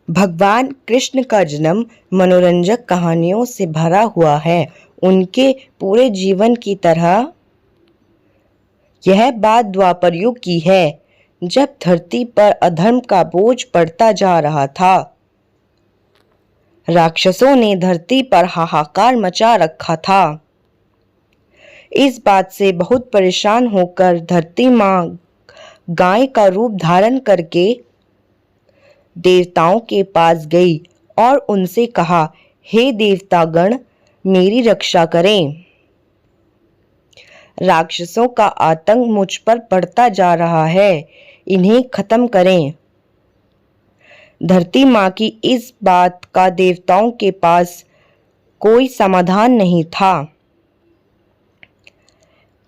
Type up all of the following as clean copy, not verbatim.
भगवान कृष्ण का जन्म मनोरंजक कहानियों से भरा हुआ है। उनके पूरे जीवन की तरह यह बात द्वापर युग की है, जब धरती पर अधर्म का बोझ पड़ता जा रहा था। राक्षसों ने धरती पर हाहाकार मचा रखा था। इस बात से बहुत परेशान होकर धरती माँ गाय का रूप धारण करके देवताओं के पास गई और उनसे कहा, हे देवतागण, मेरी रक्षा करें। राक्षसों का आतंक मुझ पर बढ़ता जा रहा है, इन्हें खत्म करें। धरती माँ की इस बात का देवताओं के पास कोई समाधान नहीं था।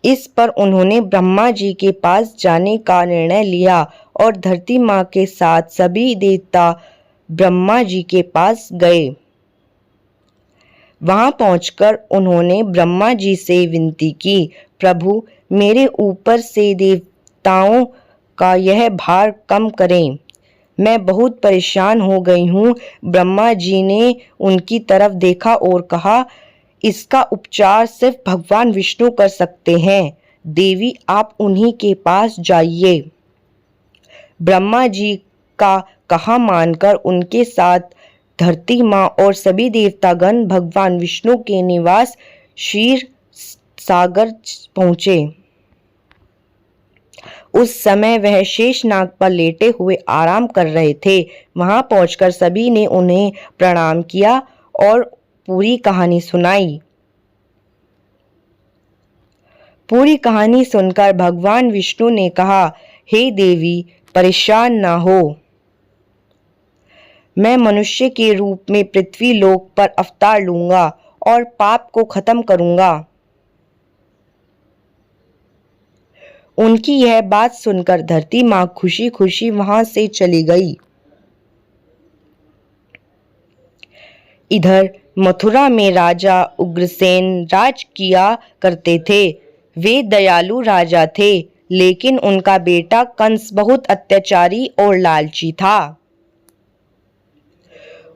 इस पर उन्होंने ब्रह्मा जी के पास जाने का निर्णय लिया और धरती माँ के साथ सभी देवता ब्रह्मा जी के पास गए। वहां पहुंचकर उन्होंने ब्रह्मा जी से विनती की, प्रभु, मेरे ऊपर से देवताओं का यह भार कम करें, मैं बहुत परेशान हो गई हूँ। ब्रह्मा जी ने उनकी तरफ देखा और कहा, इसका उपचार सिर्फ भगवान विष्णु कर सकते हैं। देवी, आप उन्हीं के पास जाइए। ब्रह्मा जी का कहा मानकर उनके साथ धरती माँ और सभी देवतागण भगवान विष्णु के निवास क्षीर सागर पहुंचे। उस समय वह शेषनाग पर लेटे हुए आराम कर रहे थे। वहां पहुंचकर सभी ने उन्हें प्रणाम किया और पूरी कहानी सुनाई। पूरी कहानी सुनकर भगवान विष्णु ने कहा, हे देवी, परेशान ना हो, मैं मनुष्य के रूप में पृथ्वी लोक पर अवतार लूंगा और पाप को खत्म करूंगा। उनकी यह बात सुनकर धरती माँ खुशी खुशी वहां से चली गई। इधर मथुरा में राजा उग्रसेन राज किया करते थे। वे दयालु राजा थे, लेकिन उनका बेटा कंस बहुत अत्याचारी और लालची था।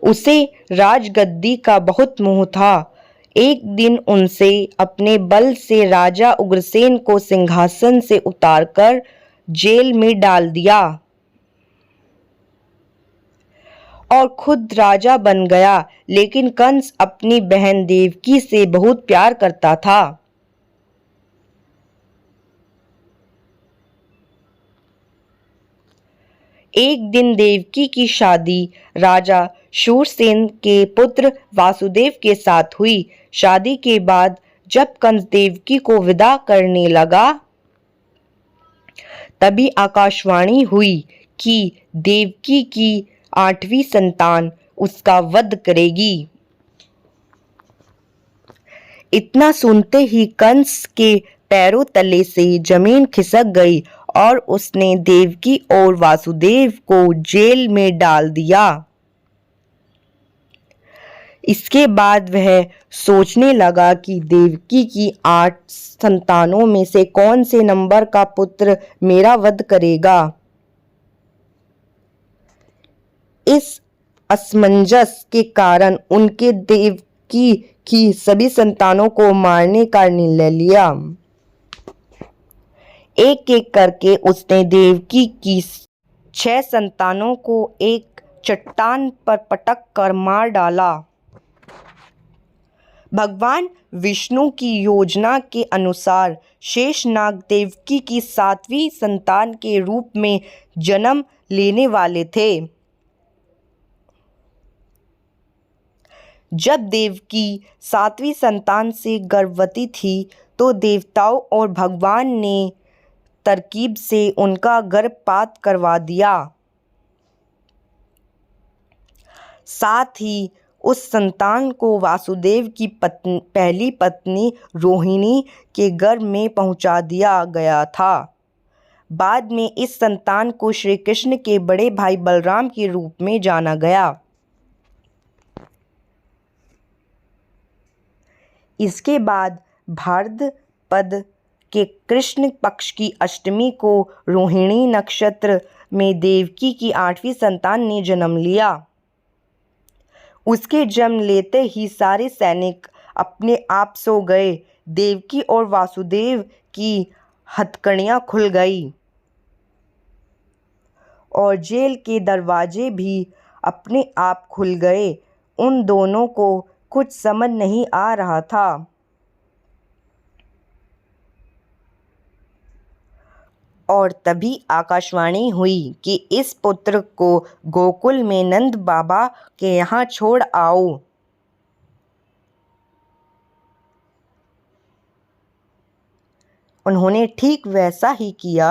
उसे राजगद्दी का बहुत मोह था। एक दिन उनसे अपने बल से राजा उग्रसेन को सिंहासन से उतारकर जेल में डाल दिया और खुद राजा बन गया। लेकिन कंस अपनी बहन देवकी से बहुत प्यार करता था। एक दिन देवकी की शादी राजा शूरसेन के पुत्र वासुदेव के साथ हुई। शादी के बाद जब कंस देवकी को विदा करने लगा, तभी आकाशवाणी हुई कि देवकी की 8वीं संतान उसका वध करेगी। इतना सुनते ही कंस के पैरों तले से जमीन खिसक गई और उसने देवकी और वासुदेव को जेल में डाल दिया। इसके बाद वह सोचने लगा कि देवकी की 8 संतानों में से कौन से नंबर का पुत्र मेरा वध करेगा। इस असमंजस के कारण उनके देवकी की सभी संतानों को मारने का निर्णय लिया। एक एक करके उसने देवकी की 6 संतानों को एक चट्टान पर पटक कर मार डाला। भगवान विष्णु की योजना के अनुसार शेषनाग देवकी की 7वीं संतान के रूप में जन्म लेने वाले थे। जब देवकी 7वीं संतान से गर्भवती थी तो देवताओं और भगवान ने तरकीब से उनका गर्भपात करवा दिया। साथ ही उस संतान को वासुदेव की पहली पत्नी रोहिणी के गर्भ में पहुंचा दिया गया था। बाद में इस संतान को श्री कृष्ण के बड़े भाई बलराम के रूप में जाना गया। इसके बाद भाद्रपद के कृष्ण पक्ष की अष्टमी को रोहिणी नक्षत्र में देवकी की 8वीं संतान ने जन्म लिया। उसके जन्म लेते ही सारे सैनिक अपने आप सो गए। देवकी और वासुदेव की हथकड़ियाँ खुल गई और जेल के दरवाजे भी अपने आप खुल गए। उन दोनों को कुछ समझ नहीं आ रहा था। और तभी आकाशवाणी हुई कि इस पुत्र को गोकुल में नंद बाबा के यहाँ छोड़ आओ। उन्होंने ठीक वैसा ही किया।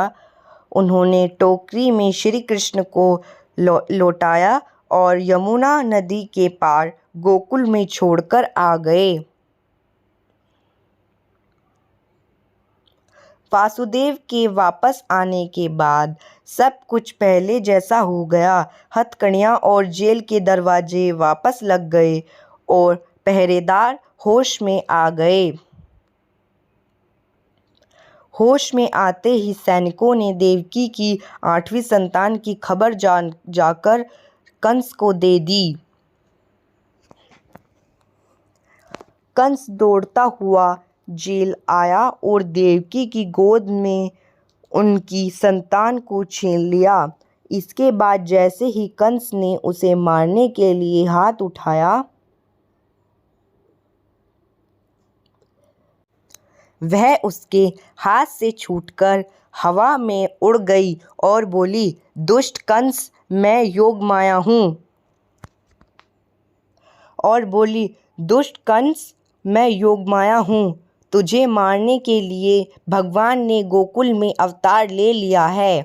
उन्होंने टोकरी में श्री कृष्ण को लौटाया और यमुना नदी के पार गोकुल में छोड़कर आ गए। वासुदेव के वापस आने के बाद सब कुछ पहले जैसा हो गया। हथकड़ियाँ और जेल के दरवाजे वापस लग गए और पहरेदार होश में आ गए। होश में आते ही सैनिकों ने देवकी की 8वीं संतान की खबर जाकर कंस को दे दी। कंस दौड़ता हुआ जेल आया और देवकी की गोद में उनकी संतान को छीन लिया। इसके बाद जैसे ही कंस ने उसे मारने के लिए हाथ उठाया, वह उसके हाथ से छूटकर हवा में उड़ गई और बोली, दुष्ट कंस, मैं योगमाया हूँ। मैं योगमाया हूँ। तुझे मारने के लिए भगवान ने गोकुल में अवतार ले लिया है।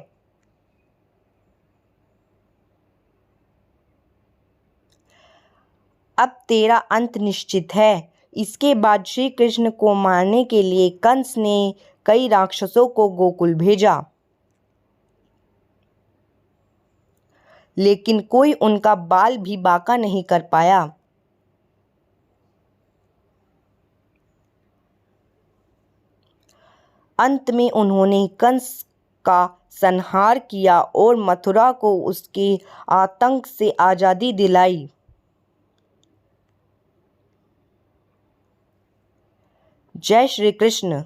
अब तेरा अंत निश्चित है। इसके बाद श्री कृष्ण को मारने के लिए कंस ने कई राक्षसों को गोकुल भेजा, लेकिन कोई उनका बाल भी बांका नहीं कर पाया। अंत में उन्होंने कंस का संहार किया और मथुरा को उसके आतंक से आज़ादी दिलाई। जय श्री कृष्ण।